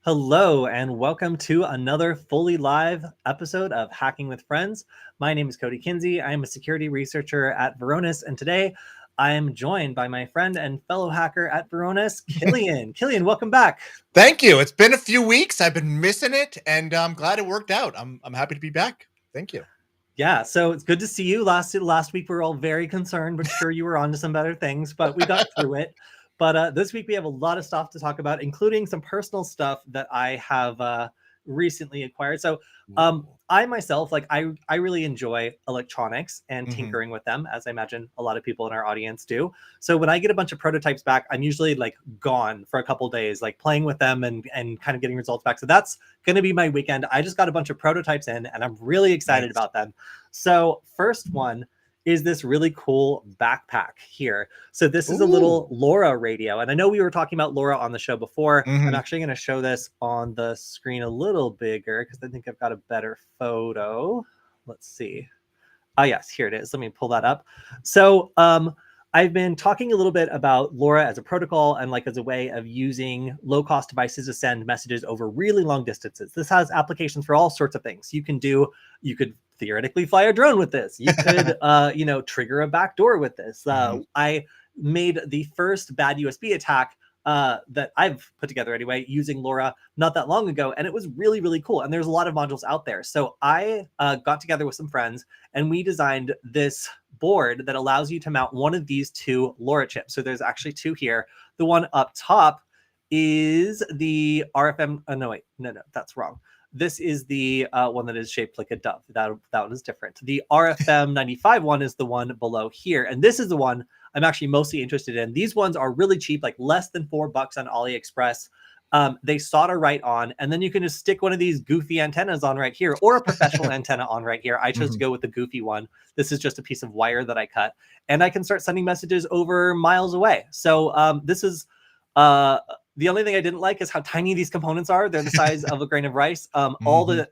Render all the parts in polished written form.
Hello, and welcome to another fully live episode of Hacking with Friends. My name is Kody Kinsey. I am a security researcher at Varonis, and today I am joined by my friend and fellow hacker at Varonis, Kilian. Kilian, welcome back. Thank you. It's been a few weeks. I've been missing it, and I'm glad it worked out. I'm happy to be back. Thank you. Yeah, so it's good to see you. Last week we were all very concerned, but sure you were on to some better things, but we got through it. But this week we have a lot of stuff to talk about, including some personal stuff that I have recently acquired. So I myself, I really enjoy electronics and tinkering with them, as I imagine a lot of people in our audience do. So when I get a bunch of prototypes back, I'm usually like gone for a couple days, like playing with them and kind of getting results back. So that's going to be my weekend. I just got a bunch of prototypes in and I'm really excited about them. So first one is this really cool backpack here. So this is a little LoRa radio. And I know we were talking about LoRa on the show before. I'm actually going to show this on the screen a little bigger because I think I've got a better photo. Let's see. Oh, yes, here it is. Let me pull that up. So I've been talking a little bit about LoRa as a protocol and like as a way of using low-cost devices to send messages over really long distances. This has applications for all sorts of things. You could theoretically fly a drone with this. You could, trigger a backdoor with this. I made the first bad USB attack that I've put together anyway, using LoRa not that long ago. And it was really, really cool. And there's a lot of modules out there. So I got together with some friends and we designed this board that allows you to mount one of these two LoRa chips. So there's actually two here. The one up top is the RFM. Oh, no, that's wrong. This is the one that is shaped like a dove. That one is different. The RFM 95 one is the one below here. And this is the one I'm actually mostly interested in. These ones are really cheap, like less than $4 on AliExpress. They solder right on, and then you can just stick one of these goofy antennas on right here, or a professional antenna on right here. I chose to go with the goofy one. This is just a piece of wire that I cut, and I can start sending messages over miles away. So this is the only thing I didn't like is how tiny these components are. They're the size of a grain of rice. All the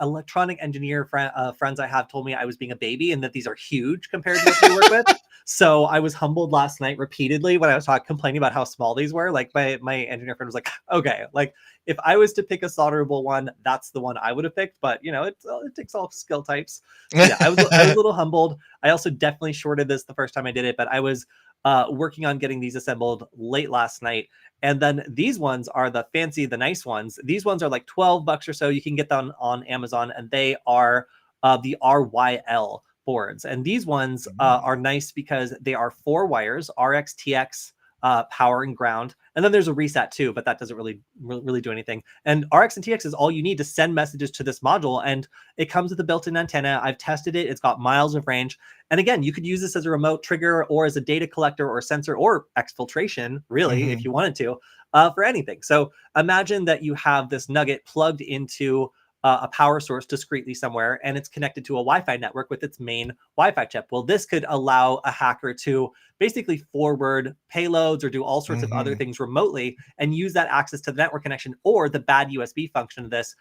electronic engineer friends I have told me I was being a baby and that these are huge compared to what they work with. So I was humbled last night repeatedly when I was complaining about how small these were. Like my engineer friend was like, okay, like if I was to pick a solderable one, that's the one I would have picked. But it takes all skill types. So, yeah, I was a little humbled. I also definitely shorted this the first time I did it, but I was working on getting these assembled late last night. And then these ones are the nice ones. These ones are like $12 or so. You can get them on Amazon, and they are the RYL boards. And these ones are nice because they are 4 wires, RX, TX, power and ground. And then there's a reset too, but that doesn't really do anything. And RX and TX is all you need to send messages to this module. And it comes with a built-in antenna. I've tested it. It's got miles of range. And again, you could use this as a remote trigger or as a data collector or sensor or exfiltration, really, if you wanted to, for anything. So imagine that you have this nugget plugged into a power source discreetly somewhere, and it's connected to a Wi-Fi network with its main Wi-Fi chip. Well, this could allow a hacker to basically forward payloads or do all sorts of other things remotely and use that access to the network connection or the bad USB function of this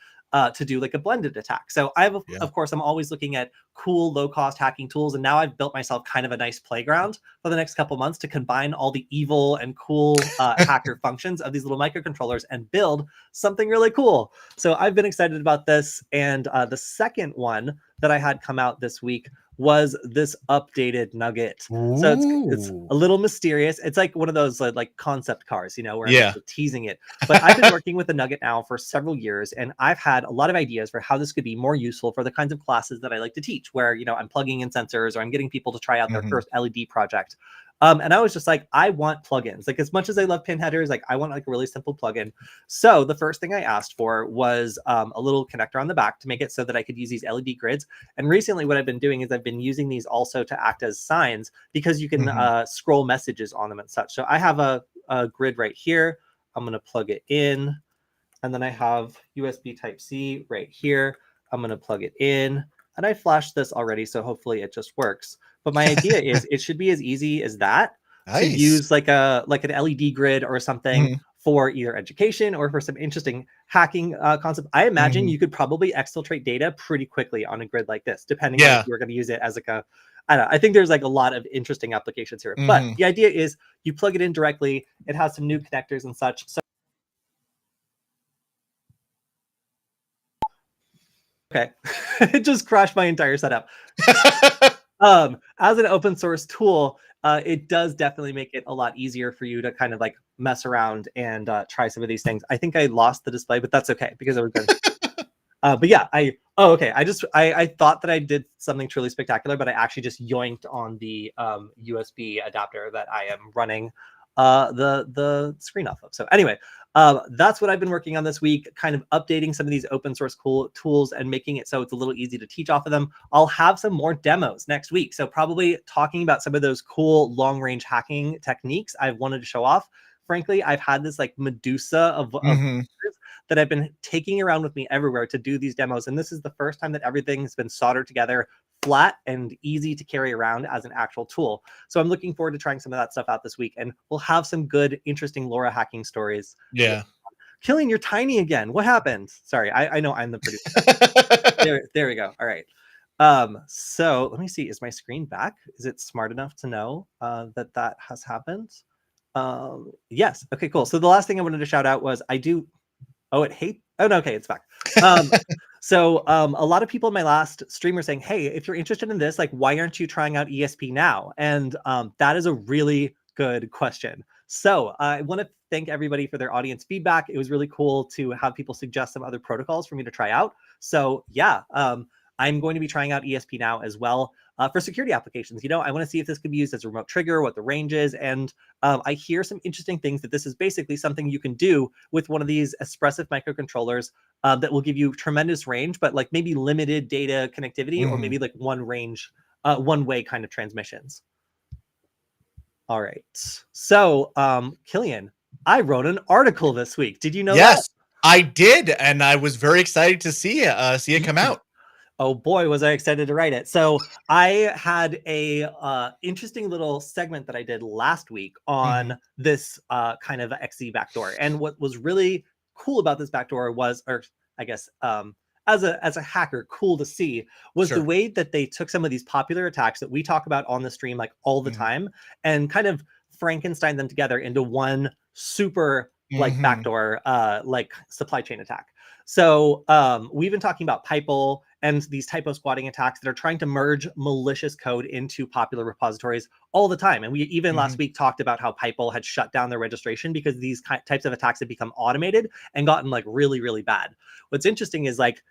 to do like a blended attack. So I have, of course, I'm always looking at cool low-cost hacking tools, and now I've built myself kind of a nice playground for the next couple months to combine all the evil and cool hacker functions of these little microcontrollers and build something really cool. So I've been excited about this. And the second one that I had come out this week was this updated nugget. So it's a little mysterious. It's like one of those like concept cars, where I'm just teasing it. But I've been working with the nugget now for several years, and I've had a lot of ideas for how this could be more useful for the kinds of classes that I like to teach, where I'm plugging in sensors or I'm getting people to try out their first LED project. And I was just like, I want plugins. Like, as much as I love pin headers, like I want like a really simple plugin. So the first thing I asked for was a little connector on the back to make it so that I could use these LED grids. And recently what I've been doing is I've been using these also to act as signs, because you can scroll messages on them and such. So I have a grid right here. I'm going to plug it in. And then I have USB Type-C right here. I'm going to plug it in. And I flashed this already, so hopefully it just works. But my idea is it should be as easy as that to use like an LED grid or something for either education or for some interesting hacking concept. I imagine you could probably exfiltrate data pretty quickly on a grid like this, depending on if you're going to use it as like a, I don't know. I think there's like a lot of interesting applications here. But the idea is you plug it in directly. It has some new connectors and such. So Okay. It just crashed my entire setup. As an open source tool, it does definitely make it a lot easier for you to kind of like mess around and try some of these things. I think I lost the display, but that's okay because it was good. But yeah, okay. I thought that I did something truly spectacular, but I actually just yoinked on the USB adapter that I am running the screen off of. So anyway, that's what I've been working on this week, kind of updating some of these open source cool tools and making it so it's a little easy to teach off of them. I'll have some more demos next week. So probably talking about some of those cool long range hacking techniques I've wanted to show off. Frankly, I've had this like Medusa of that I've been taking around with me everywhere to do these demos. And this is the first time that everything has been soldered together flat and easy to carry around as an actual tool. So I'm looking forward to trying some of that stuff out this week, and we'll have some good, interesting LoRa hacking stories. Yeah. Kilian, you're tiny again. What happened? Sorry, I know I'm the producer. there we go. All right. So let me see. Is my screen back? Is it smart enough to know that has happened? Yes. Okay, cool. So the last thing I wanted to shout out was oh, no, okay, it's back. So a lot of people in my last stream were saying, hey, if you're interested in this, like, why aren't you trying out ESP now? And that is a really good question. So I want to thank everybody for their audience feedback. It was really cool to have people suggest some other protocols for me to try out. So yeah, I'm going to be trying out ESP now as well for security applications. I want to see if this could be used as a remote trigger, what the range is. And I hear some interesting things that this is basically something you can do with one of these expressive microcontrollers that will give you tremendous range, but like maybe limited data connectivity or maybe like one way kind of transmissions. All right. So, Kilian, I wrote an article this week. Did you know that? Yes, I did, and I was very excited to see it come out. Oh boy, was I excited to write it. So I had a interesting little segment that I did last week on this kind of XZ backdoor. And what was really cool about this backdoor was, or I guess as a hacker, cool to see, was the way that they took some of these popular attacks that we talk about on the stream like all the time and kind of Frankenstein them together into one super like backdoor like supply chain attack. So we've been talking about Piple and these typo squatting attacks that are trying to merge malicious code into popular repositories all the time. And we even last week talked about how Piple had shut down their registration because these types of attacks had become automated and gotten like really, really bad. What's interesting is like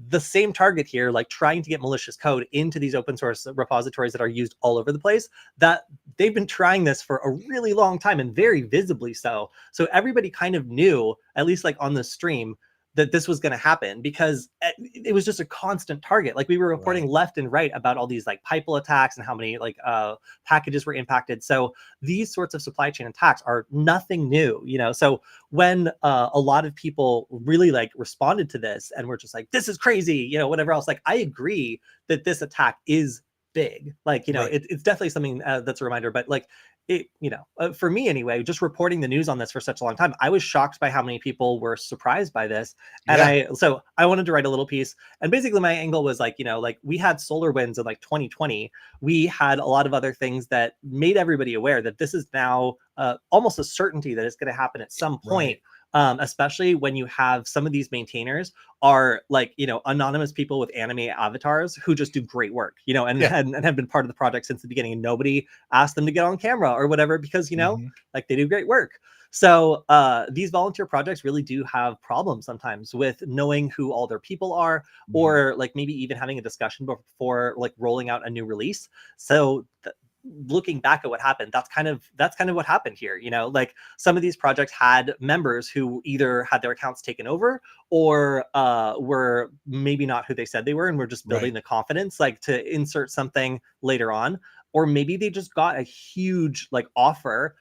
the same target here, like trying to get malicious code into these open source repositories that are used all over the place, that they've been trying this for a really long time and very visibly so. So everybody kind of knew, at least like on the stream, that this was going to happen because it was just a constant target. Like we were reporting left and right about all these like Piple attacks and how many like packages were impacted. So these sorts of supply chain attacks are nothing new, So when a lot of people really like responded to this and were just like, this is crazy, whatever else, like I agree that this attack is big. Like, it's definitely something that's a reminder, but like, for me anyway, just reporting the news on this for such a long time, I was shocked by how many people were surprised by this. And so I wanted to write a little piece. And basically my angle was like, like we had SolarWinds in like 2020. We had a lot of other things that made everybody aware that this is now almost a certainty that it's going to happen at some point. Especially when you have some of these maintainers are like, anonymous people with anime avatars who just do great work, and have been part of the project since the beginning. And nobody asked them to get on camera or whatever, because, like they do great work. So these volunteer projects really do have problems sometimes with knowing who all their people are, or like maybe even having a discussion before like rolling out a new release. So looking back at what happened, that's kind of what happened here. Like some of these projects had members who either had their accounts taken over or were maybe not who they said they were, and were just building the confidence like to insert something later on. Or maybe they just got a huge like offer,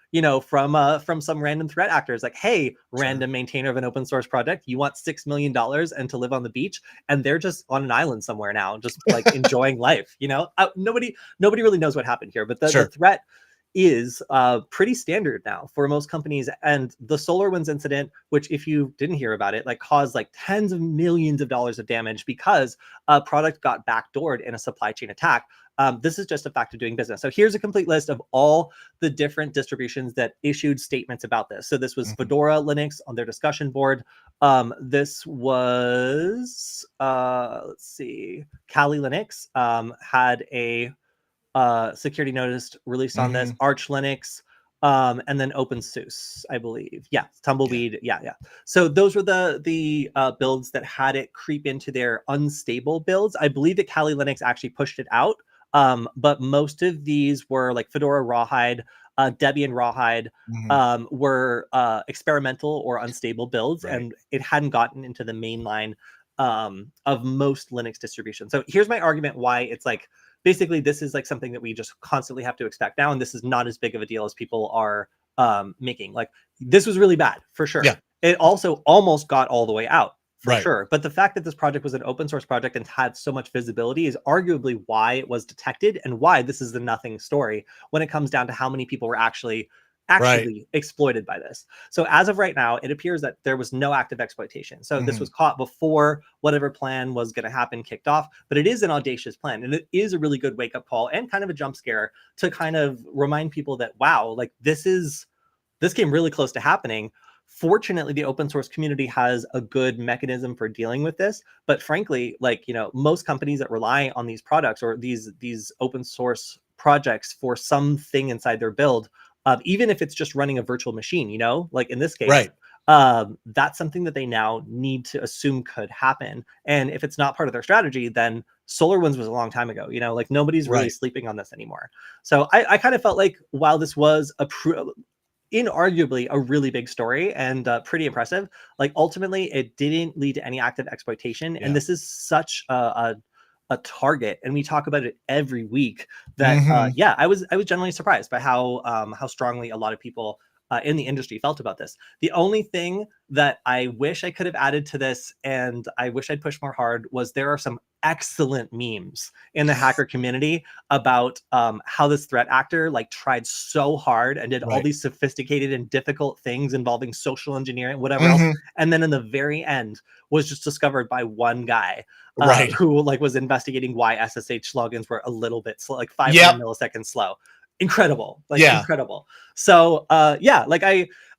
from some random threat actors, like, hey, random maintainer of an open source project, you want $6 million and to live on the beach, and they're just on an island somewhere now, just like enjoying life. Nobody really knows what happened here, but the threat is pretty standard now for most companies. And the SolarWinds incident, which if you didn't hear about it, like caused like tens of millions of dollars of damage because a product got backdoored in a supply chain attack. This is just a fact of doing business. So here's a complete list of all the different distributions that issued statements about this. So this was Fedora Linux on their discussion board. This was, let's see, Kali Linux had a security notice released on this, Arch Linux, and then OpenSUSE, I believe. Yeah, Tumbleweed. Yeah. So those were the builds that had it creep into their unstable builds. I believe that Kali Linux actually pushed it out. But most of these were like Fedora Rawhide, Debian Rawhide, were experimental or unstable builds, and it hadn't gotten into the mainline of most Linux distributions. So here's my argument why it's like, basically this is like something that we just constantly have to expect now, and this is not as big of a deal as people are making. Like, this was really bad for sure. Yeah. It also almost got all the way out for Right. sure. But the fact that this project was an open source project and had so much visibility is arguably why it was detected and why this is the nothing story when it comes down to how many people were actually exploited by this. So as of right now, it appears that there was no active exploitation. So this was caught before whatever plan was going to happen kicked off, but it is an audacious plan, and it is a really good wake-up call and kind of a jump scare to kind of remind people that, wow, like this came really close to happening. Fortunately, the open source community has a good mechanism for dealing with this. But frankly, like, you know, most companies that rely on these products or these open source projects for something inside their build, even if it's just running a virtual machine, you know, like in this case, that's something that they now need to assume could happen. And if it's not part of their strategy, then SolarWinds was a long time ago, you know, like nobody's really sleeping on this anymore. So I kind of felt like while this was inarguably a really big story and pretty impressive, like ultimately it didn't lead to any active exploitation. And this is such a target, and we talk about it every week, that I was generally surprised by how strongly a lot of people in the industry felt about this. The only thing that I wish I could have added to this, and I wish I'd pushed more hard, was there are some excellent memes in the hacker community about how this threat actor like tried so hard and did all these sophisticated and difficult things involving social engineering, whatever else, and then in the very end was just discovered by one guy who like was investigating why SSH logins were a little bit slow, like 500 milliseconds slow. Incredible, like incredible. So like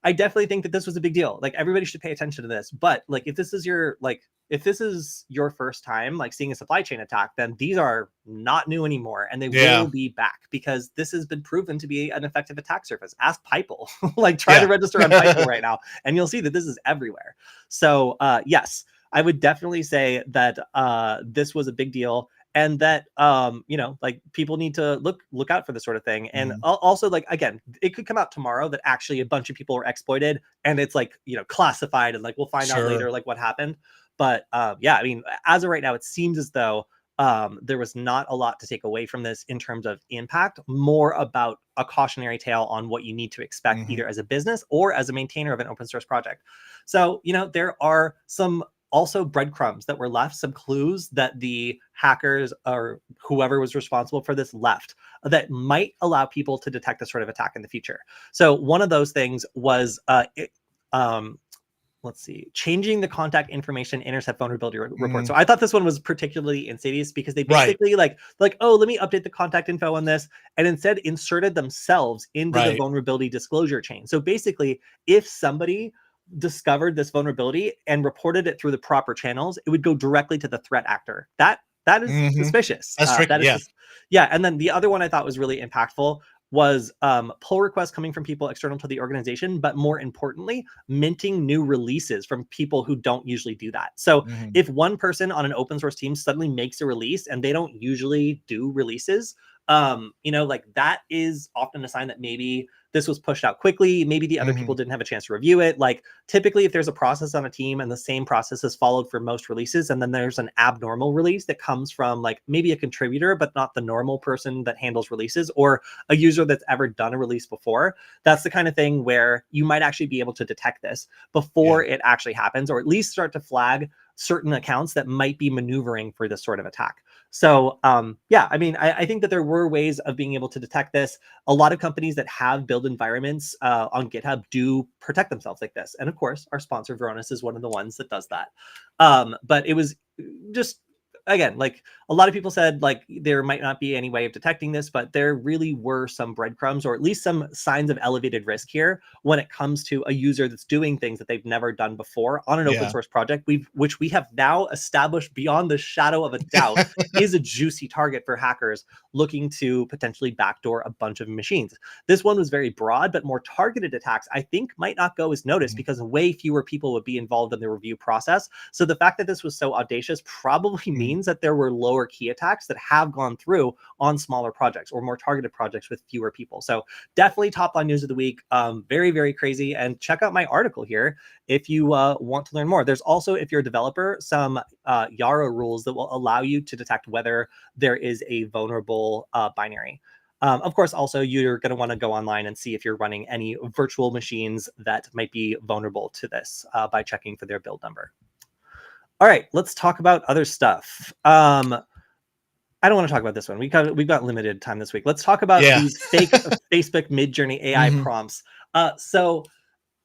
I definitely think that this was a big deal. Like everybody should pay attention to this. But like if this is your first time like seeing a supply chain attack, then these are not new anymore, and they will be back because this has been proven to be an effective attack surface. Ask Pipel, like try to register on Pipel right now, and you'll see that this is everywhere. So yes, I would definitely say that this was a big deal. And that, you know, like people need to look out for this sort of thing. And also, like, again, it could come out tomorrow that actually a bunch of people were exploited and it's like, you know, classified, and like we'll find out later like what happened. But yeah, I mean, as of right now, it seems as though there was not a lot to take away from this in terms of impact, more about a cautionary tale on what you need to expect either as a business or as a maintainer of an open source project. So, you know, there are some also breadcrumbs that were left, some clues that the hackers or whoever was responsible for this left that might allow people to detect this sort of attack in the future. So one of those things was let's see, changing the contact information intercept vulnerability report. So I thought this one was particularly insidious because they basically like, oh, let me update the contact info on this, and instead inserted themselves into the vulnerability disclosure chain. So basically, if somebody discovered this vulnerability and reported it through the proper channels, it would go directly to the threat actor. That is suspicious. That's tricky. And then the other one I thought was really impactful was pull requests coming from people external to the organization, but more importantly, minting new releases from people who don't usually do that. So if one person on an open source team suddenly makes a release and they don't usually do releases, you know, like that is often a sign that maybe this was pushed out quickly. Maybe the other people didn't have a chance to review it. Like typically if there's a process on a team and the same process is followed for most releases, and then there's an abnormal release that comes from like maybe a contributor, but not the normal person that handles releases, or a user that's ever done a release before, that's the kind of thing where you might actually be able to detect this before it actually happens, or at least start to flag certain accounts that might be maneuvering for this sort of attack. So yeah, I mean, I think that there were ways of being able to detect this. A lot of companies that have build environments on GitHub do protect themselves like this. And of course, our sponsor Varonis is one of the ones that does that. But it was just, again, like a lot of people said, like there might not be any way of detecting this, but there really were some breadcrumbs or at least some signs of elevated risk here when it comes to a user that's doing things that they've never done before on an open source project, which we have now established beyond the shadow of a doubt is a juicy target for hackers looking to potentially backdoor a bunch of machines. This one was very broad, but more targeted attacks, I think, might not go as noticed because way fewer people would be involved in the review process. So the fact that this was so audacious probably means that there were lower key attacks that have gone through on smaller projects or more targeted projects with fewer people. So definitely top line news of the week. Very, very crazy. And check out my article here if you want to learn more. There's also, if you're a developer, some Yara rules that will allow you to detect whether there is a vulnerable binary. Of course, also, you're going to want to go online and see if you're running any virtual machines that might be vulnerable to this by checking for their build number. All right, let's talk about other stuff. I don't want to talk about this one. We've got limited time this week. Let's talk about these fake Facebook Midjourney AI prompts. So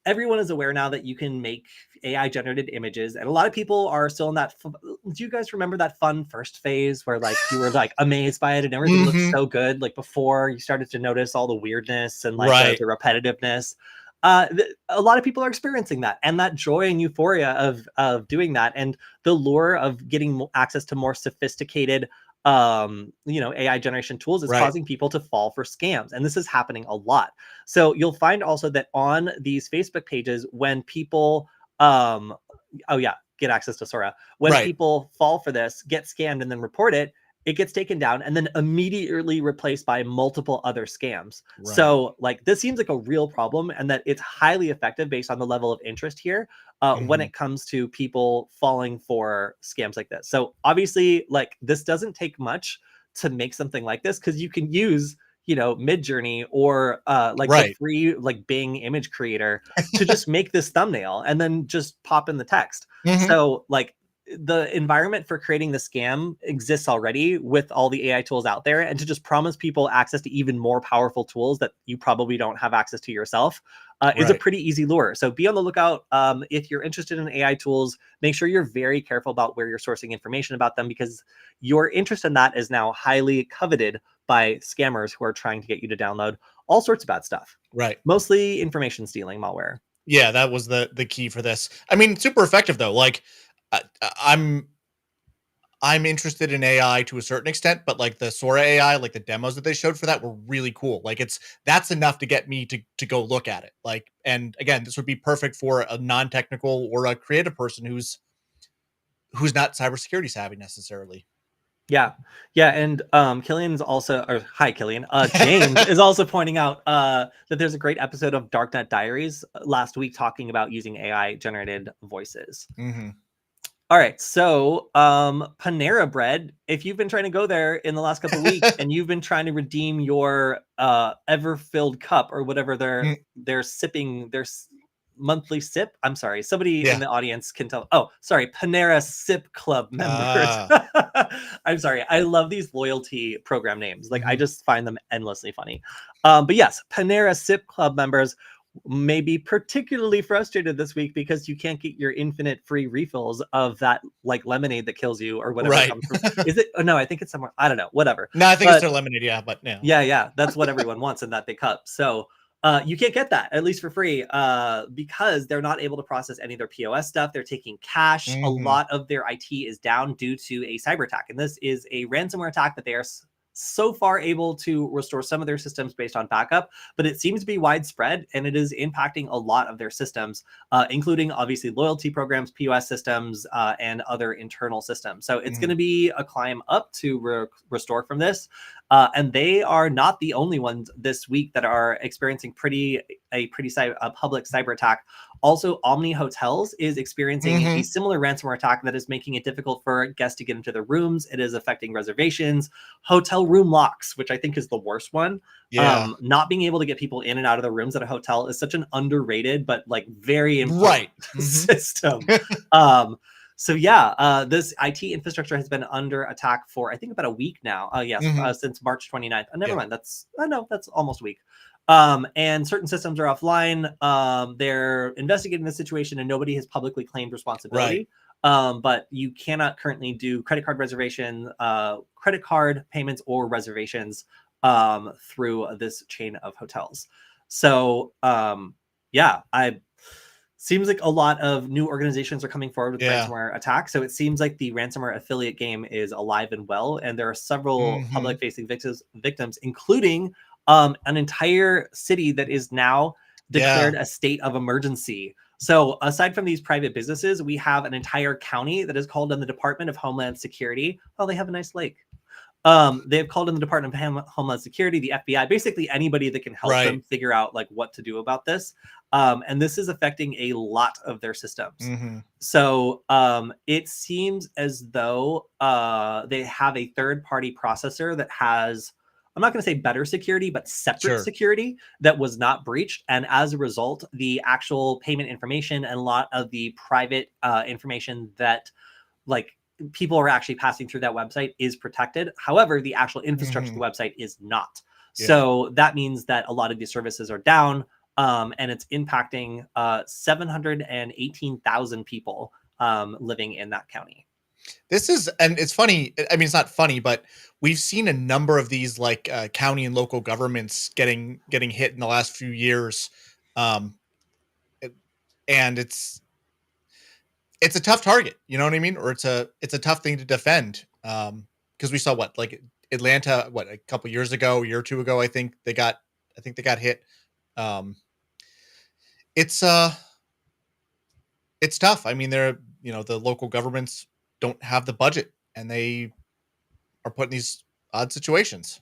everyone is aware now that you can make AI generated images, and a lot of people are still in that. Do you guys remember that fun first phase where like you were like amazed by it and everything looked so good? Like before you started to notice all the weirdness and like the repetitiveness. A lot of people are experiencing that, and that joy and euphoria of doing that, and the lure of getting access to more sophisticated AI generation tools is causing people to fall for scams, and this is happening a lot. So you'll find also that on these Facebook pages, when people get access to Sora, when people fall for this, get scammed, and then report it, it gets taken down and then immediately replaced by multiple other scams. So like this seems like a real problem, and that it's highly effective based on the level of interest here when it comes to people falling for scams like this. So obviously, like this doesn't take much to make something like this, because you can use Midjourney or the free like Bing image creator to just make this thumbnail and then just pop in the text. So like the environment for creating the scam exists already with all the AI tools out there, and to just promise people access to even more powerful tools that you probably don't have access to yourself is a pretty easy lure. So be on the lookout. If you're interested in AI tools, make sure you're very careful about where you're sourcing information about them, because your interest in that is now highly coveted by scammers who are trying to get you to download all sorts of bad stuff. Mostly information stealing malware. Yeah, that was the key for this. I mean, super effective though. Like I'm interested in AI to a certain extent, but like the Sora AI, like the demos that they showed for that were really cool. Like that's enough to get me to go look at it. Like, and again, this would be perfect for a non-technical or a creative person who's not cybersecurity savvy necessarily. Yeah. And Kilian's also, or hi Kilian, James is also pointing out that there's a great episode of Darknet Diaries last week talking about using AI generated voices. All right, so Panera Bread, if you've been trying to go there in the last couple of weeks and you've been trying to redeem your ever-filled cup or whatever they're sipping, their monthly sip. I'm sorry, somebody in the audience can tell. Oh, sorry, Panera Sip Club members. I'm sorry, I love these loyalty program names. Like I just find them endlessly funny. But yes, Panera Sip Club members may be particularly frustrated this week because you can't get your infinite free refills of that like lemonade that kills you or whatever comes from. Is it? Oh, no, I think it's somewhere. I don't know. Whatever. No, I think it's their lemonade. Yeah, but no. Yeah. That's what everyone wants in that big cup. So you can't get that, at least for free, because they're not able to process any of their POS stuff. They're taking cash. A lot of their IT is down due to a cyber attack. And this is a ransomware attack that they are so far able to restore some of their systems based on backup, but it seems to be widespread, and it is impacting a lot of their systems, including obviously loyalty programs, POS systems, and other internal systems. So it's going to be a climb up to restore from this. And they are not the only ones this week that are experiencing a public cyber attack. Also, Omni Hotels is experiencing a similar ransomware attack that is making it difficult for guests to get into their rooms. It is affecting reservations, hotel room locks, which I think is the worst one. Not being able to get people in and out of the rooms at a hotel is such an underrated but like very important system. So yeah, this IT infrastructure has been under attack for I think about a week now. Yes, since March 29th. Never mind. That's almost a week. And certain systems are offline. They're investigating the situation, and nobody has publicly claimed responsibility. But you cannot currently do credit card reservation, credit card payments, or reservations through this chain of hotels. So yeah, seems like a lot of new organizations are coming forward with ransomware attacks. So it seems like the ransomware affiliate game is alive and well, and there are several public-facing victims, including an entire city that is now declared a state of emergency. So aside from these private businesses, we have an entire county that is called on the Department of Homeland Security. Oh, they have a nice lake. They've called in the Department of Homeland Security, the FBI, basically anybody that can help them figure out like what to do about this. And this is affecting a lot of their systems. So it seems as though they have a third-party processor that has, I'm not going to say better security, but separate security that was not breached. And as a result, the actual payment information and a lot of the private information that like people are actually passing through that website is protected. However, the actual infrastructure of the website is not. So that means that a lot of these services are down, and it's impacting 718,000 people living in that county. This is, and it's funny. I mean, it's not funny, but we've seen a number of these like county and local governments getting hit in the last few years, and it's a tough target, you know what I mean? Or it's a tough thing to defend. Because we saw what, like Atlanta, what, a couple years ago, a year or two ago, I think they got hit. It's tough. I mean, the local governments don't have the budget, and they are put in these odd situations.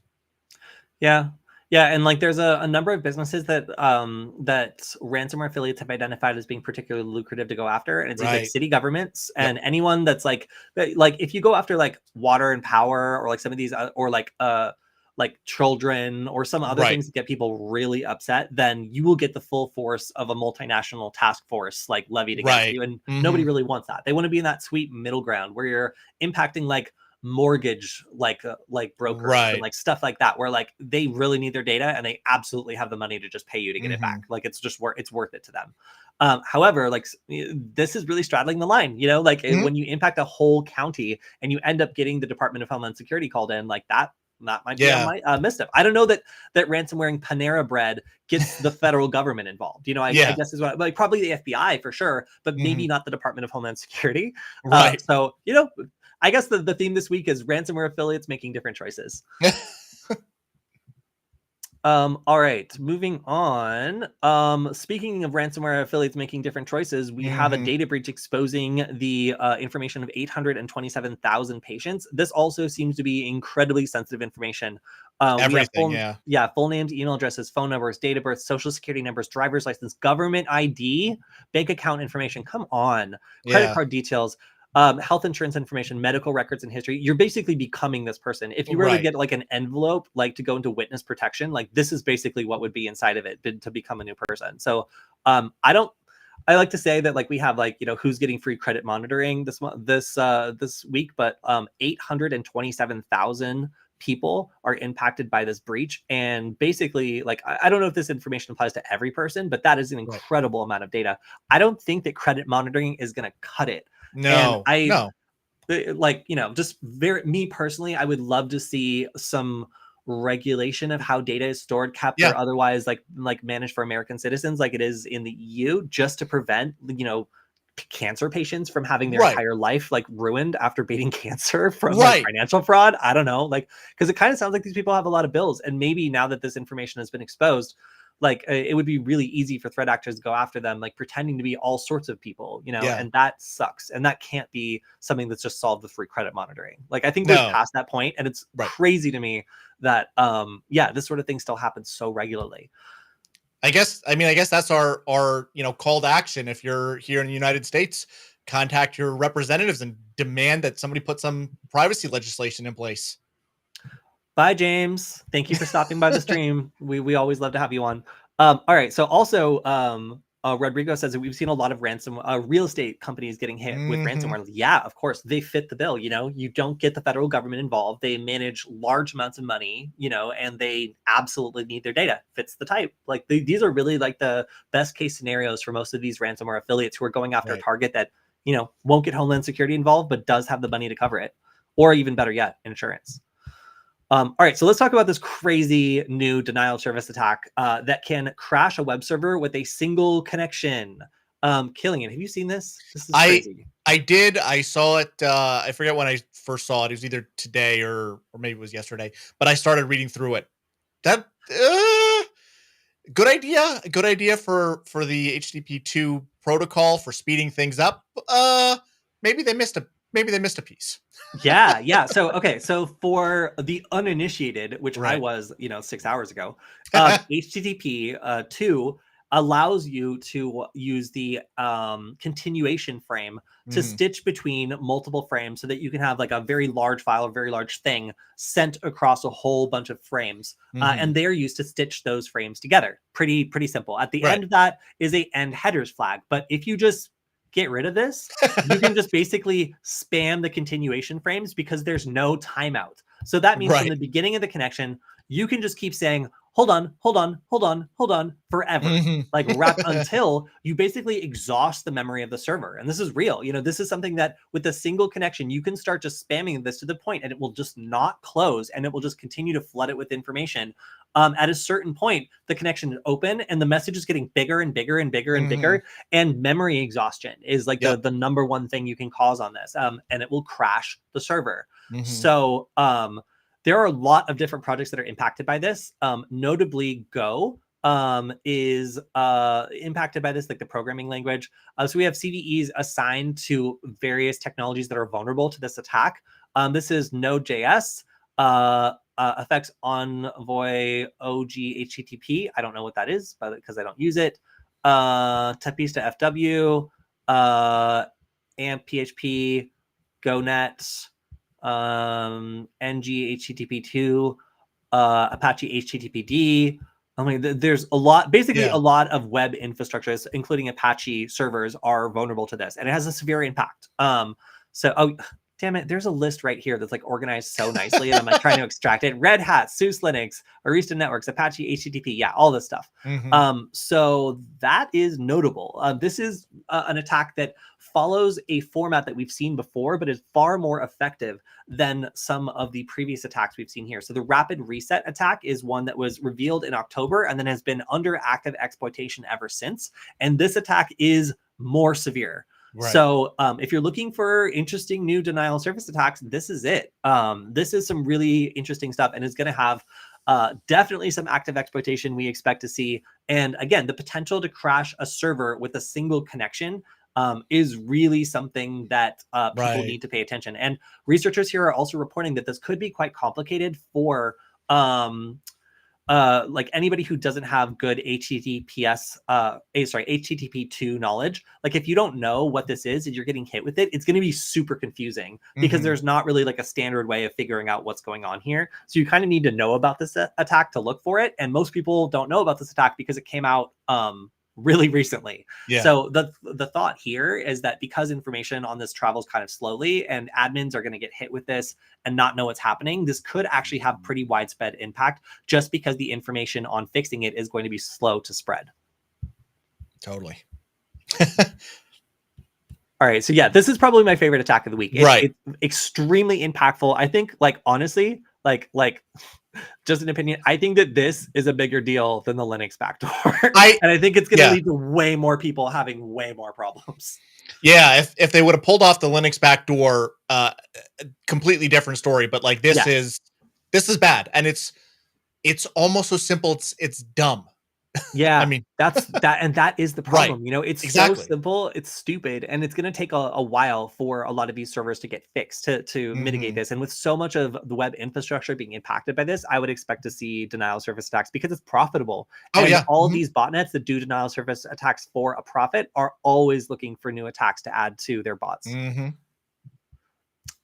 Yeah. Yeah, and like there's a number of businesses that that ransomware affiliates have identified as being particularly lucrative to go after, and it's these like city governments and anyone that's like if you go after like water and power or like some of these or like children or some other things that get people really upset, then you will get the full force of a multinational task force like levied against you, and nobody really wants that. They want to be in that sweet middle ground where you're impacting like mortgage like brokers and like stuff like that, where like they really need their data and they absolutely have the money to just pay you to get it back. Like it's just it's worth it to them. However, like this is really straddling the line, you know, like when you impact a whole county and you end up getting the Department of Homeland Security called in, like that might be on my misstep. I don't know that ransomware and Panera Bread gets the federal government involved. You know, I guess is what, like probably the FBI for sure, but maybe not the Department of Homeland Security. So, you know, I guess the theme this week is ransomware affiliates making different choices. All right, moving on. Speaking of ransomware affiliates making different choices, we have a data breach exposing the information of 827,000 patients. This also seems to be incredibly sensitive information. Everything, full names, email addresses, phone numbers, date of birth, social security numbers, driver's license, government ID, bank account information. Come on, credit card details. Health insurance information, medical records, and history. You're basically becoming this person. If you were to get like an envelope, like to go into witness protection, like this is basically what would be inside of it to become a new person. So I like to say that like we have like, you know, who's getting free credit monitoring this week, but 827,000 people are impacted by this breach. And basically, like, I don't know if this information applies to every person, but that is an incredible amount of data. I don't think that credit monitoring is going to cut it. No. Like, you know, just me personally, I would love to see some regulation of how data is stored, kept, or otherwise like managed for American citizens, like it is in the EU, just to prevent, you know, cancer patients from having their entire life like ruined after beating cancer from like financial fraud. I don't know, like, because it kind of sounds like these people have a lot of bills, and maybe now that this information has been exposed, like it would be really easy for threat actors to go after them, like pretending to be all sorts of people, you know, and that sucks. And that can't be something that's just solved with free credit monitoring. Like I think we're past that point, and it's crazy to me that this sort of thing still happens so regularly. I guess that's our you know, call to action. If you're here in the United States, contact your representatives and demand that somebody put some privacy legislation in place. Bye, James. Thank you for stopping by the stream. We always love to have you on. All right. So also, Rodrigo says that we've seen a lot of real estate companies getting hit with ransomware. Yeah, of course, they fit the bill. You don't get the federal government involved. They manage large amounts of money, and they absolutely need their data. Fits the type. Like these are really like the best case scenarios for most of these ransomware affiliates who are going after a target that, won't get Homeland Security involved, but does have the money to cover it, or even better yet, insurance. All right, so let's talk about this crazy new denial of service attack that can crash a web server with a single connection. Kilian, have you seen this? This is crazy. I did. I saw it. I forget when I first saw it. It was either today or maybe it was yesterday. But I started reading through it. That good idea. Good idea for the HTTP2 protocol for speeding things up. Maybe they missed a piece. Yeah. So for the uninitiated, which I was, 6 hours ago, HTTP 2 allows you to use the continuation frame to stitch between multiple frames so that you can have like a very large file, a very large thing sent across a whole bunch of frames. And they're used to stitch those frames together. Pretty simple. At the end of that is a end headers flag. But if you just get rid of this, you can just basically spam the continuation frames because there's no timeout. So that means from the beginning of the connection, you can just keep saying, hold on, forever. Like wrap until you basically exhaust the memory of the server. And this is real. This is something that with a single connection, you can start just spamming this to the point and it will just not close and it will just continue to flood it with information. At a certain point, the connection is open and the message is getting bigger and bigger and bigger and bigger. And memory exhaustion is like the number one thing you can cause on this. And it will crash the server. So there are a lot of different projects that are impacted by this. Notably, Go is impacted by this, like the programming language. So we have CVEs assigned to various technologies that are vulnerable to this attack. This is Node.js. Affects Envoy OG HTTP. I don't know what that is, but because I don't use it. Tapista FW, AMP PHP, GoNet, ng HTTP2, Apache HTTPD. I mean, there's a lot, basically a lot of web infrastructures, including Apache servers, are vulnerable to this, and it has a severe impact. Damn it, there's a list right here that's like organized so nicely, and I'm like trying to extract it. Red Hat, SUSE Linux, Arista Networks, Apache HTTP, all this stuff. So that is notable. This is an attack that follows a format that we've seen before, but is far more effective than some of the previous attacks we've seen here. So the rapid reset attack is one that was revealed in October and then has been under active exploitation ever since. And this attack is more severe. So if you're looking for interesting new denial of service attacks, this is it. This is some really interesting stuff, and it's going to have definitely some active exploitation we expect to see. And again, the potential to crash a server with a single connection is really something that people need to pay attention. And researchers here are also reporting that this could be quite complicated for like anybody who doesn't have good HTTP2 knowledge. Like if you don't know what this is and you're getting hit with it, it's going to be super confusing because there's not really like a standard way of figuring out what's going on here. So you kind of need to know about this attack to look for it. And most people don't know about this attack because it came out really recently. So the thought here is that because information on this travels kind of slowly and admins are going to get hit with this and not know what's happening, this could actually have pretty widespread impact just because the information on fixing it is going to be slow to spread. Totally. All right. So yeah, this is probably my favorite attack of the week. It's extremely impactful. I think like, honestly, like just an opinion, I think that this is a bigger deal than the Linux backdoor. And I think it's going to lead to way more people having way more problems. Yeah, if they would have pulled off the Linux backdoor, completely different story. But like this is bad, and it's almost so simple. It's dumb. Yeah, I mean that's and that is the problem. It's so simple, it's stupid, and it's going to take a while for a lot of these servers to get fixed to mitigate this. And with so much of the web infrastructure being impacted by this, I would expect to see denial of service attacks because it's profitable. All these botnets that do denial of service attacks for a profit are always looking for new attacks to add to their bots.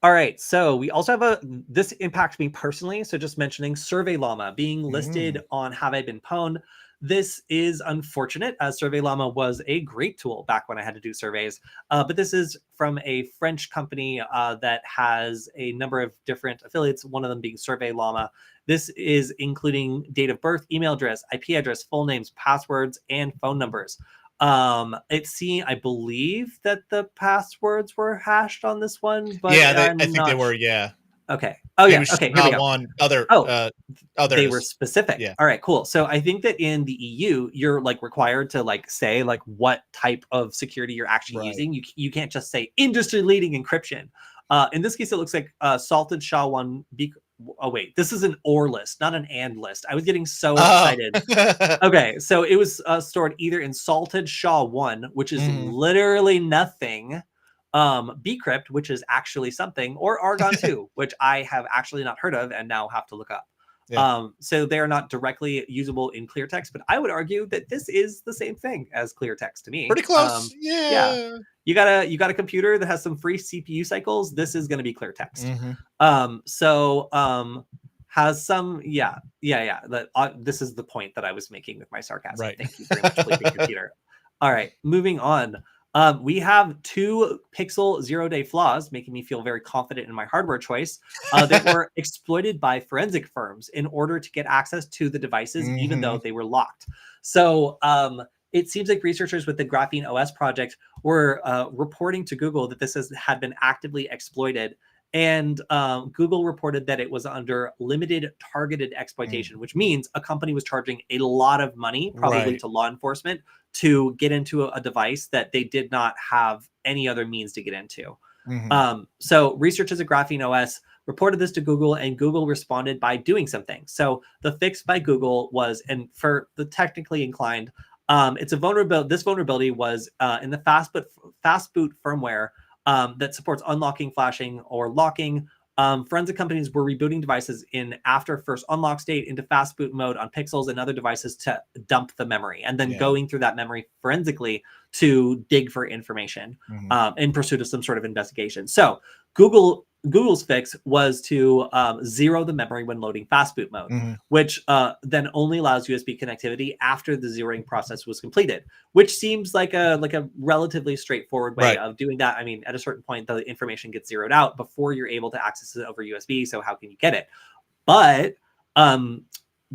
All right, so we also have this impacts me personally. So just mentioning Survey Llama being listed on Have I Been Pwned. This is unfortunate, as SurveyLlama was a great tool back when I had to do surveys. But this is from a French company that has a number of different affiliates, one of them being SurveyLlama. This is including date of birth, email address, IP address, full names, passwords, and phone numbers. I believe that the passwords were hashed on this one, but Yeah, I I'm think they not were. Yeah, Okay. Oh it yeah. was Okay. Here we go. one other Oh, they were others. specific. Yeah, All right, cool. So I think that in the EU, you're like required to like say like what type of security you're actually right. using. You can't just say industry leading encryption. In this case, it looks like salted SHA-1. Oh wait, this is an or list, not an and list. I was getting so Oh. excited. Okay, so it was stored either in salted SHA-1, which is Mhm. literally nothing, bcrypt, which is actually something, or Argon 2, which I have actually not heard of and now have to look up. Yeah. So they are not directly usable in clear text, but I would argue that this is the same thing as clear text to me. Pretty close. Yeah, Yeah. you got a computer that has some free CPU cycles. This is going to be clear text. Mhm. Has some that this is the point that I was making with my sarcasm. Right. Thank you very much, Sleeping Computer. All right, moving on. We have 2 Pixel 0-day flaws, making me feel very confident in my hardware choice, that were exploited by forensic firms in order to get access to the devices, even though they were locked. So it seems like researchers with the Graphene OS project were reporting to Google that this had been actively exploited. And Google reported that it was under limited targeted exploitation, which means a company was charging a lot of money, probably Right. to law enforcement, to get into a device that they did not have any other means to get into. So researchers at Graphene OS reported this to Google, and Google responded by doing something. So the fix by Google was, and for the technically inclined, it's a vulnerability. This vulnerability was in the fastboot firmware that supports unlocking, flashing, or locking. Forensic companies were rebooting devices in after first unlock state into fast boot mode on Pixels and other devices to dump the memory, and then going through that memory forensically to dig for information in pursuit of some sort of investigation. So Google's fix was to zero the memory when loading fast boot mode, which then only allows USB connectivity after the zeroing process was completed, which seems like a relatively straightforward way of doing that. I mean, at a certain point, the information gets zeroed out before you're able to access it over USB. So how can you get it? But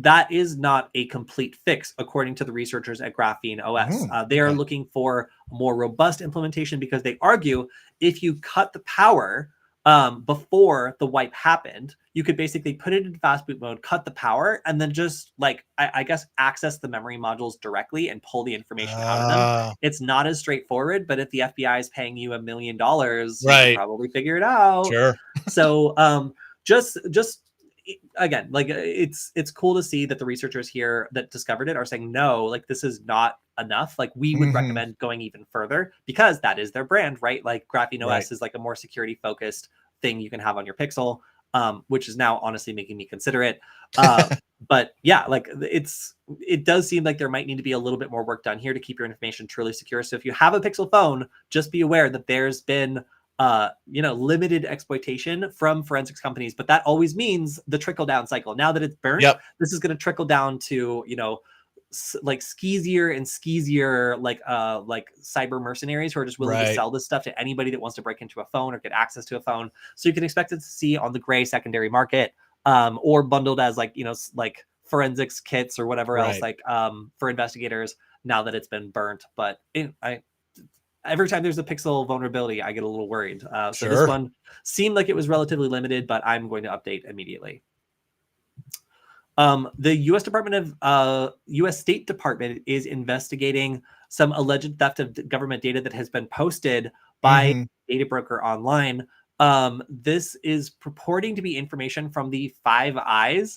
that is not a complete fix, according to the researchers at Graphene OS. They are looking for a more robust implementation because they argue if you cut the power before the wipe happened, you could basically put it in fast boot mode, cut the power, and then just like, I guess, access the memory modules directly and pull the information out of them. It's not as straightforward, but if the FBI is paying you $1 million, you can probably figure it out. Sure. So just again, like it's cool to see that the researchers here that discovered it are saying, no, like this is not enough. Like we would recommend going even further because that is their brand, right? Like Graphene OS is like a more security focused thing you can have on your Pixel, which is now honestly making me consider it. But yeah, like it does seem like there might need to be a little bit more work done here to keep your information truly secure. So if you have a Pixel phone, just be aware that there's been limited exploitation from forensics companies, but that always means the trickle down cycle. Now that it's burnt, this is going to trickle down to, like skeezier and skeezier, like cyber mercenaries who are just willing to sell this stuff to anybody that wants to break into a phone or get access to a phone. So you can expect it to see on the gray secondary market, or bundled as like forensics kits or whatever else, like for investigators now that it's been burnt. But every time there's a Pixel vulnerability, I get a little worried. So this one seemed like it was relatively limited, but I'm going to update immediately. The U.S. State Department is investigating some alleged theft of government data that has been posted by data broker online. This is purporting to be information from the Five Eyes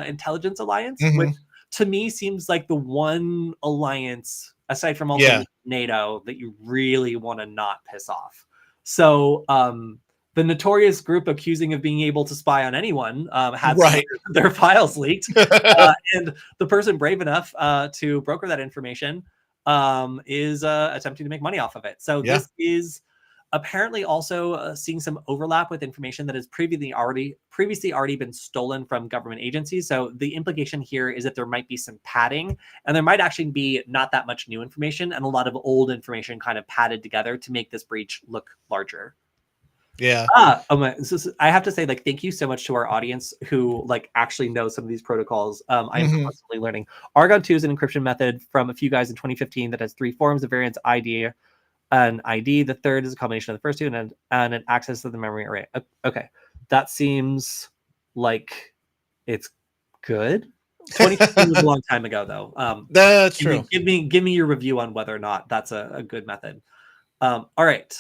intelligence alliance, which to me seems like the one alliance aside from also NATO that you really want to not piss off. So the notorious group accusing of being able to spy on anyone had some of their files leaked, and the person brave enough to broker that information is attempting to make money off of it. So this is apparently also seeing some overlap with information that has previously already been stolen from government agencies. So the implication here is that there might be some padding, and there might actually be not that much new information and a lot of old information kind of padded together to make this breach look larger. Yeah. Oh my, I have to say, like, thank you so much to our audience who like actually know some of these protocols. I am constantly learning. Argon 2 is an encryption method from a few guys in 2015 that has 3 forms of variance: ID, an ID. The third is a combination of the first two, and an access to the memory array. Okay, that seems like it's good. 2015 was a long time ago, though. That's true. Give me your review on whether or not that's a good method. All right.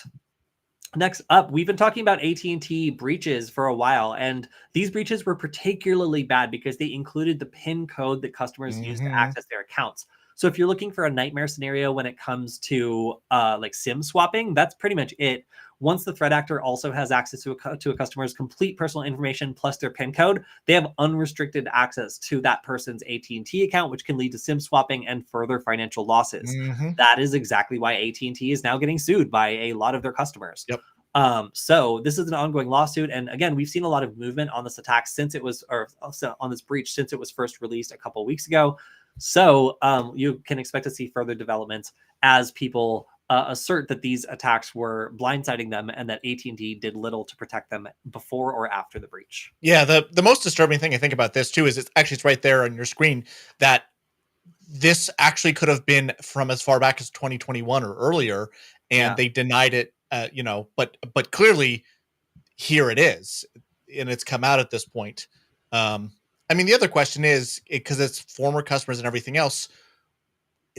Next up, we've been talking about AT&T breaches for a while, and these breaches were particularly bad because they included the PIN code that customers use to access their accounts. So if you're looking for a nightmare scenario when it comes to like SIM swapping, that's pretty much it. Once the threat actor also has access to a customer's complete personal information plus their PIN code, they have unrestricted access to that person's AT&T account, which can lead to SIM swapping and further financial losses. That is exactly why AT&T is now getting sued by a lot of their customers. Yep. So this is an ongoing lawsuit, and again, we've seen a lot of movement on this attack since it was, or on this breach since it was first released a couple of weeks ago. So you can expect to see further developments as people assert that these attacks were blindsiding them and that AT&T did little to protect them before or after the breach. Yeah, the most disturbing thing I think about this too is it's right there on your screen that this actually could have been from as far back as 2021 or earlier, and they denied it. But clearly here it is, and it's come out at this point. I mean, the other question is, because it's former customers and everything else,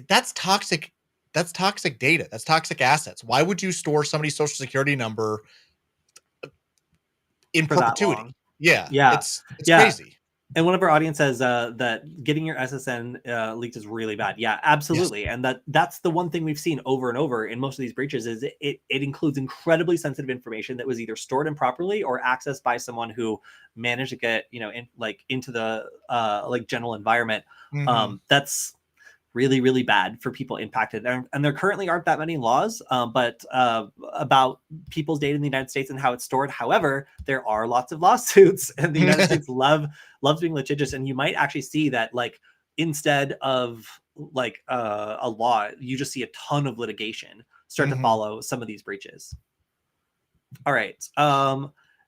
that's toxic. That's toxic data. That's toxic assets. Why would you store somebody's social security number in for that perpetuity? long? Yeah, Yeah, it's crazy. And one of our audience says that getting your SSN leaked is really bad. Yeah, absolutely. Yes. And that's the one thing we've seen over and over in most of these breaches is it includes incredibly sensitive information that was either stored improperly or accessed by someone who managed to get, into the like general environment. That's really, really bad for people impacted. And there currently aren't that many laws, but about people's data in the United States and how it's stored. However, there are lots of lawsuits, and the United States loves being litigious. And you might actually see that, like, instead of like a law, you just see a ton of litigation start to follow some of these breaches. All right.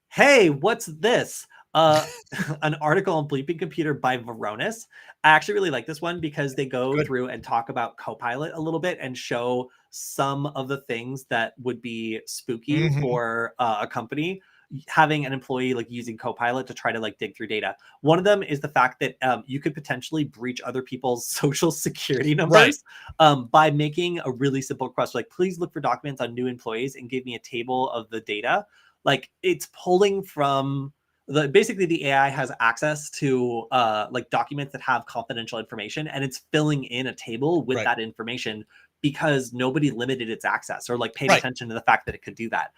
Hey, what's this? An article on Bleeping Computer by Varonis. I actually really like this one because they go through and talk about Copilot a little bit and show some of the things that would be spooky for a company having an employee like using Copilot to try to like dig through data. One of them is the fact that you could potentially breach other people's social security numbers by making a really simple request, like, please look for documents on new employees and give me a table of the data. Like, it's pulling from basically the AI has access to like documents that have confidential information, and it's filling in a table with that information because nobody limited its access or like paid attention to the fact that it could do that.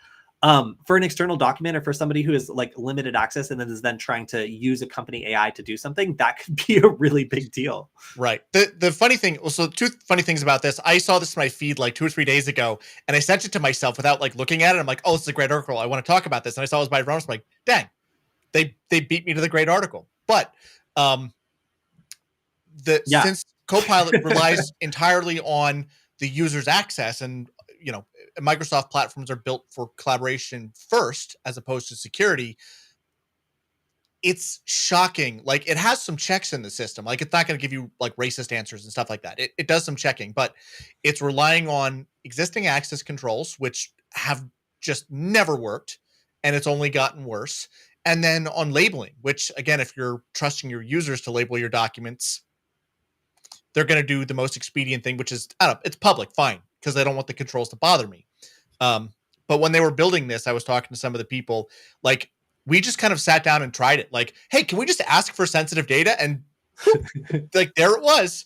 For an external document or for somebody who has like limited access and then is then trying to use a company AI to do something, that could be a really big deal. Right. The funny thing, so two funny things about this. I saw this in my feed like 2 or 3 days ago, and I sent it to myself without like looking at it. I'm like, oh, this is a great article. I want to talk about this. And I saw it was by Varonis. I'm like, dang, they beat me to the great article. But since Copilot relies entirely on the user's access, and Microsoft platforms are built for collaboration first as opposed to security, it's shocking. Like, it has some checks in the system. Like, it's not going to give you like racist answers and stuff like that. It does some checking, but it's relying on existing access controls, which have just never worked, and it's only gotten worse. And then on labeling, which again, if you're trusting your users to label your documents, they're going to do the most expedient thing, which is, I don't know, it's public, fine, because they don't want the controls to bother me. But when they were building this, I was talking to some of the people, like, we just kind of sat down and tried it. Like, hey, can we just ask for sensitive data? And whoop, like, there it was.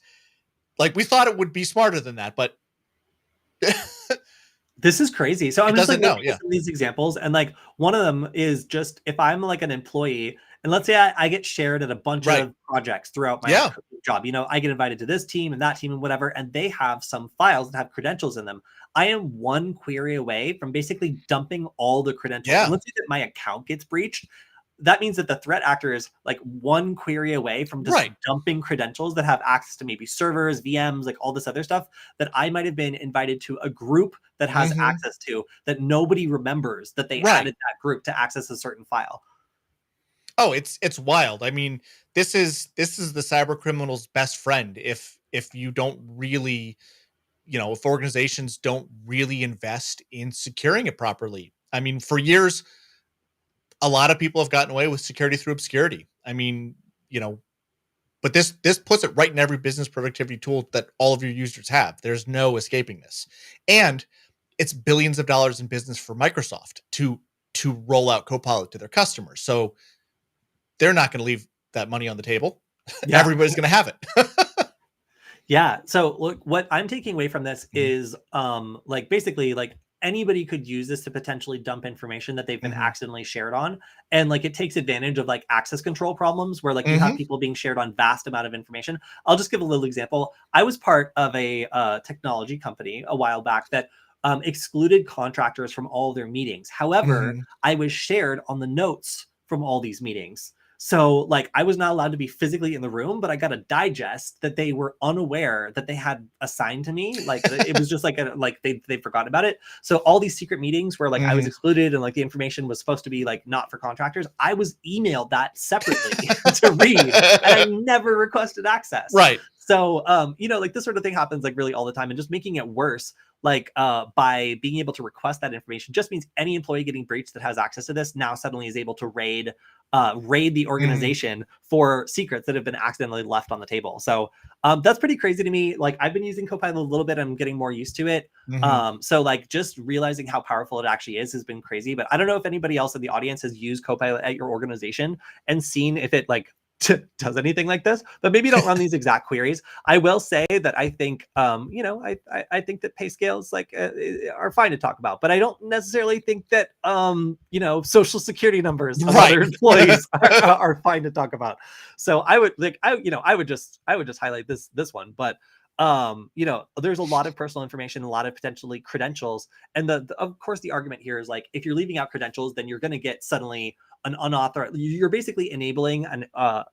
Like, we thought it would be smarter than that, but this is crazy. So I'm just like looking know, at some of these examples, and like one of them is just if I'm like an employee And let's say I get shared at a bunch Right. of projects throughout my Yeah. job. I get invited to this team and that team and whatever, and they have some files that have credentials in them. I am one query away from basically dumping all the credentials. And Yeah. let's say that my account gets breached. That means that the threat actor is like one query away from just Right. dumping credentials that have access to maybe servers, VMs, like all this other stuff that I might have been invited to a group that has access to, that nobody remembers that they Right. added that group to access a certain file. Oh, it's wild. I mean, this is the cyber criminal's best friend if you don't really, if organizations don't really invest in securing it properly. I mean, for years, a lot of people have gotten away with security through obscurity. I mean, but this puts it right in every business productivity tool that all of your users have. There's no escaping this. And it's billions of dollars in business for Microsoft to roll out Copilot to their customers. So they're not going to leave that money on the table. Yeah. Everybody's going to have it. Yeah. So look, what I'm taking away from this is like basically like anybody could use this to potentially dump information that they've been accidentally shared on. And like it takes advantage of like access control problems where like you have people being shared on vast amount of information. I'll just give a little example. I was part of a technology company a while back that excluded contractors from all their meetings. However, I was shared on the notes from all these meetings. So like I was not allowed to be physically in the room, but I got a digest that they were unaware that they had assigned to me. Like it was just like they forgot about it. So all these secret meetings where like I was excluded and like the information was supposed to be like not for contractors, I was emailed that separately to read, and I never requested access. Right. So like this sort of thing happens like really all the time, and just making it worse like by being able to request that information just means any employee getting breached that has access to this now suddenly is able to raid the organization for secrets that have been accidentally left on the table. So that's pretty crazy to me. Like I've been using Copilot a little bit. I'm getting more used to it. So like just realizing how powerful it actually is has been crazy. But I don't know if anybody else in the audience has used Copilot at your organization and seen if it like does anything like this, but maybe don't run these exact queries. I will say that I think, I think that pay scales like are fine to talk about, but I don't necessarily think that, social security numbers of other employees are fine to talk about. So I would like, I would just highlight this one, but there's a lot of personal information, a lot of potentially credentials. And of course, the argument here is like, if you're leaving out credentials, then you're going to get suddenly an unauthorized, you're basically enabling an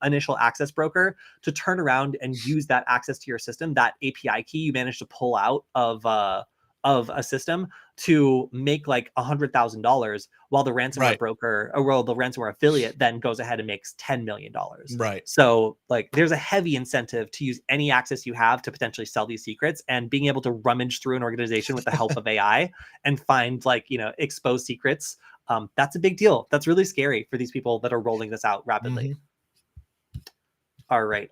initial access broker to turn around and use that access to your system, that API key you managed to pull out of a system to make like $100,000 while the ransomware broker or the ransomware affiliate then goes ahead and makes $10 million. Right. So like there's a heavy incentive to use any access you have to potentially sell these secrets, and being able to rummage through an organization with the help of AI and find like, exposed secrets. That's a big deal. That's really scary for these people that are rolling this out rapidly. All right.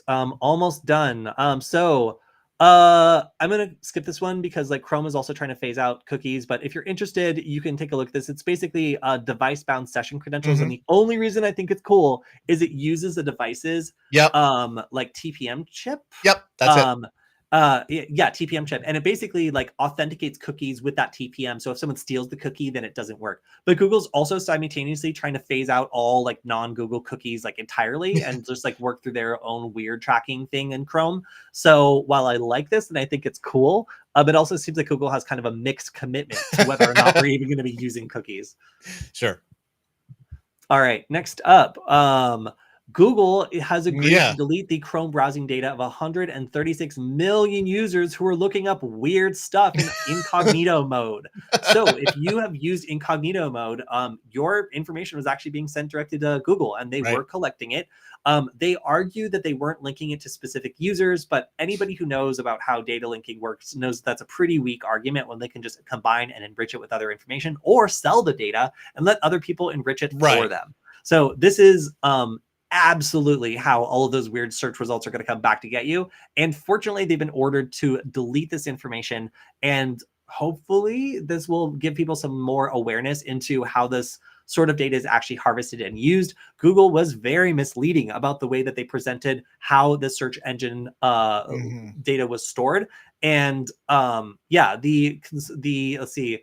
Almost done. So I'm gonna skip this one because like Chrome is also trying to phase out cookies. But if you're interested, you can take a look at this. It's basically device-bound session credentials, and the only reason I think it's cool is it uses a device's like TPM chip. Yep, that's it. TPM chip, and it basically like authenticates cookies with that TPM. So if someone steals the cookie, then it doesn't work. But Google's also simultaneously trying to phase out all like non-Google cookies like entirely and just like work through their own weird tracking thing in Chrome. So while I like this and I think it's cool, it also seems like Google has kind of a mixed commitment to whether or not we're even going to be using cookies. Sure. All right, next up, Google has agreed to delete the Chrome browsing data of 136 million users who are looking up weird stuff in incognito mode. So if you have used incognito mode, your information was actually being sent directly to Google, and they were collecting it. They argue that they weren't linking it to specific users, but anybody who knows about how data linking works knows that's a pretty weak argument when they can just combine and enrich it with other information or sell the data and let other people enrich it for them. So this is absolutely how all of those weird search results are going to come back to get you. And fortunately, they've been ordered to delete this information. And hopefully this will give people some more awareness into how this sort of data is actually harvested and used. Google was very misleading about the way that they presented how the search engine data was stored. And let's see,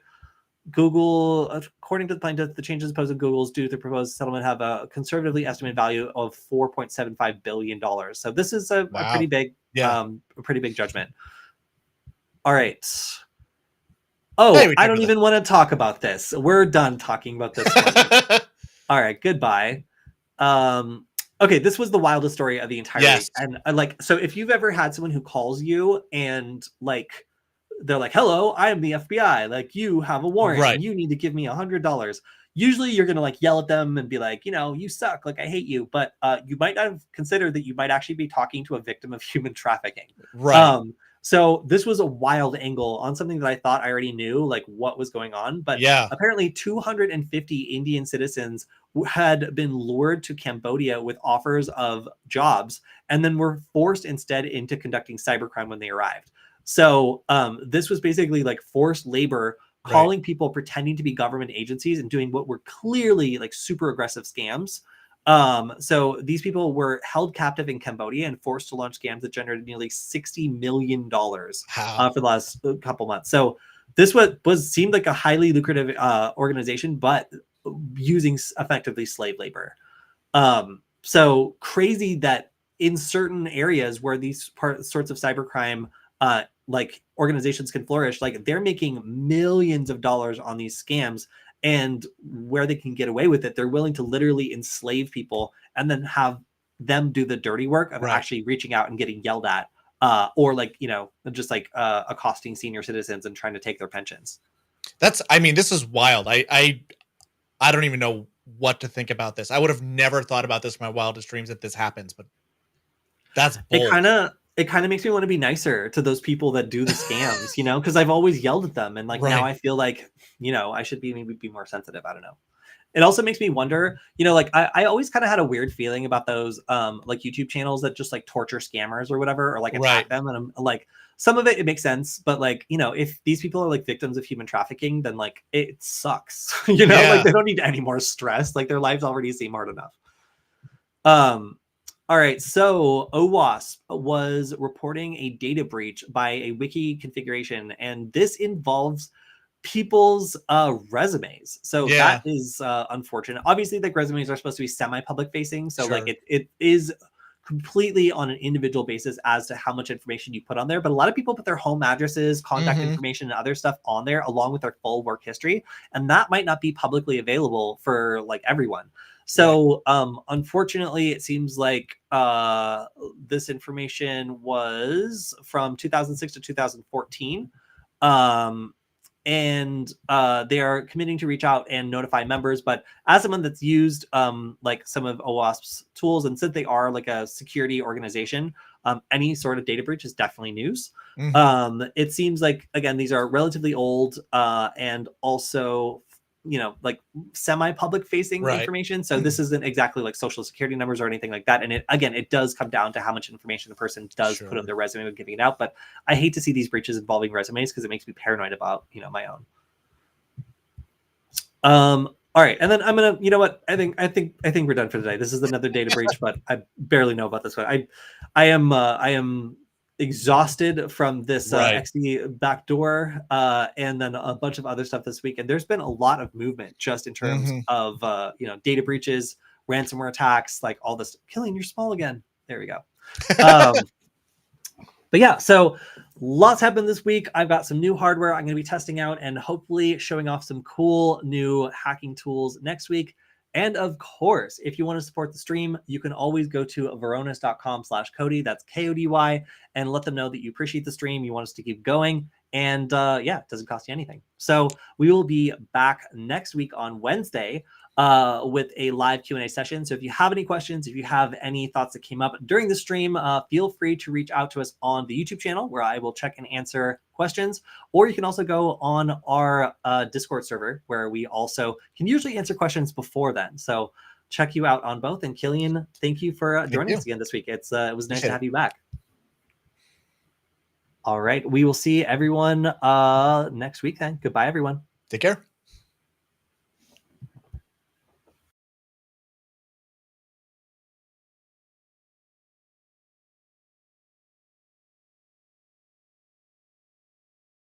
Google, according to the plaintiff, the changes imposed on Google's due to the proposed settlement have a conservatively estimated value of $4.75 billion. So this is a pretty big, judgment. All right. Oh, I don't even want to talk about this. We're done talking about this one. All right, goodbye. Okay, this was the wildest story of the entire week. And so if you've ever had someone who calls you and like they're like, hello, I am the FBI. Like, you have a warrant and you need to give me $100. Usually you're going to like yell at them and be like, you suck. Like, I hate you. But you might not have considered that you might actually be talking to a victim of human trafficking. Right. So this was a wild angle on something that I thought I already knew, like what was going on. But apparently 250 Indian citizens had been lured to Cambodia with offers of jobs and then were forced instead into conducting cybercrime when they arrived. So this was basically like forced labor, calling people pretending to be government agencies and doing what were clearly like super aggressive scams. So these people were held captive in Cambodia and forced to launch scams that generated nearly $60 million for the last couple months. So this seemed like a highly lucrative organization, but using effectively slave labor. So crazy that in certain areas where these sorts of cybercrime like organizations can flourish, like they're making millions of dollars on these scams, and where they can get away with it, they're willing to literally enslave people and then have them do the dirty work of actually reaching out and getting yelled at, or like, just like accosting senior citizens and trying to take their pensions. This is wild. I don't even know what to think about this. I would have never thought about this in my wildest dreams that this happens, but that's bold. It kind of makes me want to be nicer to those people that do the scams, because I've always yelled at them. And like, now I feel like, I should maybe be more sensitive. I don't know. It also makes me wonder, like I always kind of had a weird feeling about those like YouTube channels that just like torture scammers or whatever, or like attack them. And I'm like, some of it makes sense. But like, if these people are like victims of human trafficking, then like it sucks, like they don't need any more stress. Like their lives already seem hard enough. All right, so OWASP was reporting a data breach by a wiki configuration, and this involves people's resumes. So that is unfortunate. Obviously, like resumes are supposed to be semi-public facing, so like it is completely on an individual basis as to how much information you put on there. But a lot of people put their home addresses, contact information, and other stuff on there along with their full work history, and that might not be publicly available for like everyone. So unfortunately, it seems like this information was from 2006 to 2014. And they are committing to reach out and notify members. But as someone that's used like some of OWASP's tools, and since they are like a security organization, any sort of data breach is definitely news. It seems like, again, these are relatively old and also like semi-public facing information. So this isn't exactly like social security numbers or anything like that. And it does come down to how much information the person does put on their resume when giving it out. But I hate to see these breaches involving resumes because it makes me paranoid about, my own. All right. And then I'm going to, I think we're done for today. This is another data breach, but I barely know about this one. I am exhausted from this XD backdoor and then a bunch of other stuff this week. And there's been a lot of movement just in terms of, data breaches, ransomware attacks, like all this. Kilian, you're small again. There we go. But yeah, so lots happened this week. I've got some new hardware I'm going to be testing out and hopefully showing off some cool new hacking tools next week. And of course, if you want to support the stream, you can always go to varonis.com/Kody. That's Kody, and let them know that you appreciate the stream. You want us to keep going. And it doesn't cost you anything. So we will be back next week on Wednesday with a live Q&A session. So if you have any questions, if you have any thoughts that came up during the stream, feel free to reach out to us on the YouTube channel where I will check and answer questions. Or you can also go on our Discord server where we also can usually answer questions before then. So check you out on both. And Kilian, thank you for joining us again this week. It was nice to have you back. All right. We will see everyone next week then. Goodbye, everyone. Take care.